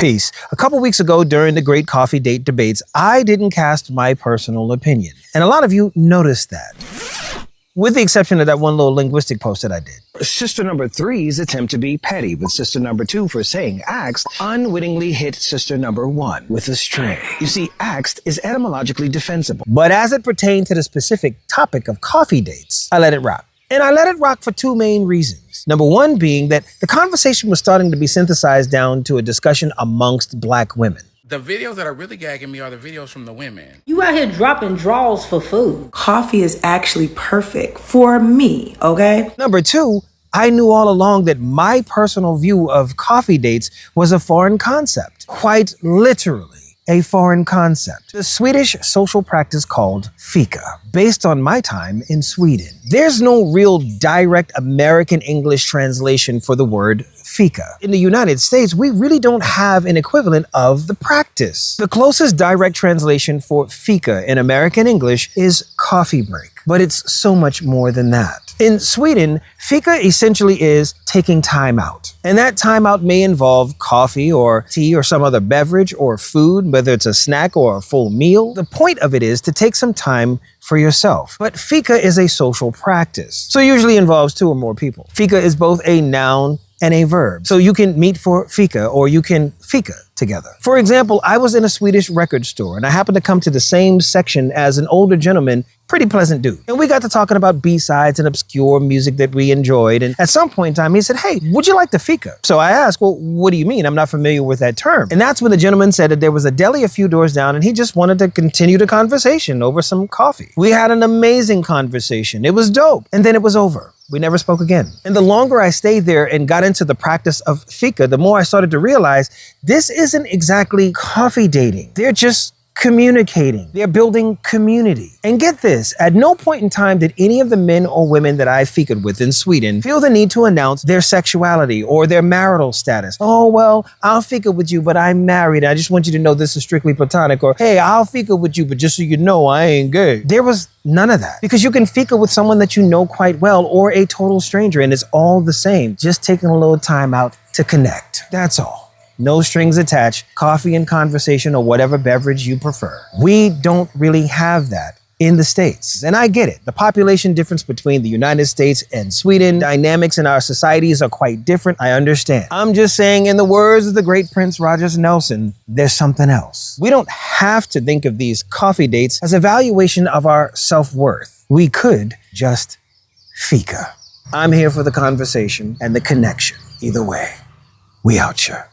Peace. A couple weeks ago during the great coffee date debates, I didn't cast my personal opinion. And a lot of you noticed that. With the exception of that one little linguistic post that I did. Sister number 3's attempt to be petty with sister number 2 for saying axed unwittingly hit sister number 1 with a string. You see, axed is etymologically defensible. But as it pertained to the specific topic of coffee dates, I let it rock. And I let it rock for two main reasons. Number one being that the conversation was starting to be synthesized down to a discussion amongst black women. The videos that are really gagging me are the videos from the women. You out here dropping draws for food. Coffee is actually perfect for me, okay? Number two, I knew all along that my personal view of coffee dates was a foreign concept. Quite literally, a foreign concept. The Swedish social practice called Fika, based on my time in Sweden. There's no real direct American English translation for the word Fika. In the United States, we really don't have an equivalent of the practice. The closest direct translation for Fika in American English is coffee break, but it's so much more than that. In Sweden, Fika essentially is taking time out. And that time out may involve coffee or tea or some other beverage or food, whether it's a snack or a full meal. The point of it is to take some time for yourself. But Fika is a social practice, so usually involves two or more people. Fika is both a noun and a verb. So you can meet for Fika or you can Fika together. For example, I was in a Swedish record store and I happened to come to the same section as an older gentleman, pretty pleasant dude. And we got to talking about B-sides and obscure music that we enjoyed. And at some point in time, he said, "Hey, would you like the Fika?" So I asked, "Well, what do you mean? I'm not familiar with that term." And that's when the gentleman said that there was a deli a few doors down and he just wanted to continue the conversation over some coffee. We had an amazing conversation. It was dope. And then it was over. We never spoke again. And the longer I stayed there and got into the practice of Fika, the more I started to realize this isn't exactly coffee dating. They're just communicating. They're building community. And get this, at no point in time did any of the men or women that I fikaed with in Sweden feel the need to announce their sexuality or their marital status. "Oh, well, I'll fika with you, but I'm married. I just want you to know this is strictly platonic." Or, "Hey, I'll fika with you, but just so you know, I ain't gay." There was none of that. Because you can fika with someone that you know quite well or a total stranger, and it's all the same. Just taking a little time out to connect. That's all. No strings attached, coffee and conversation or whatever beverage you prefer. We don't really have that in the States. And I get it. The population difference between the United States and Sweden, dynamics in our societies are quite different. I understand. I'm just saying, in the words of the great Prince Rogers Nelson, there's something else. We don't have to think of these coffee dates as a valuation of our self-worth. We could just Fika. I'm here for the conversation and the connection. Either way, we out here.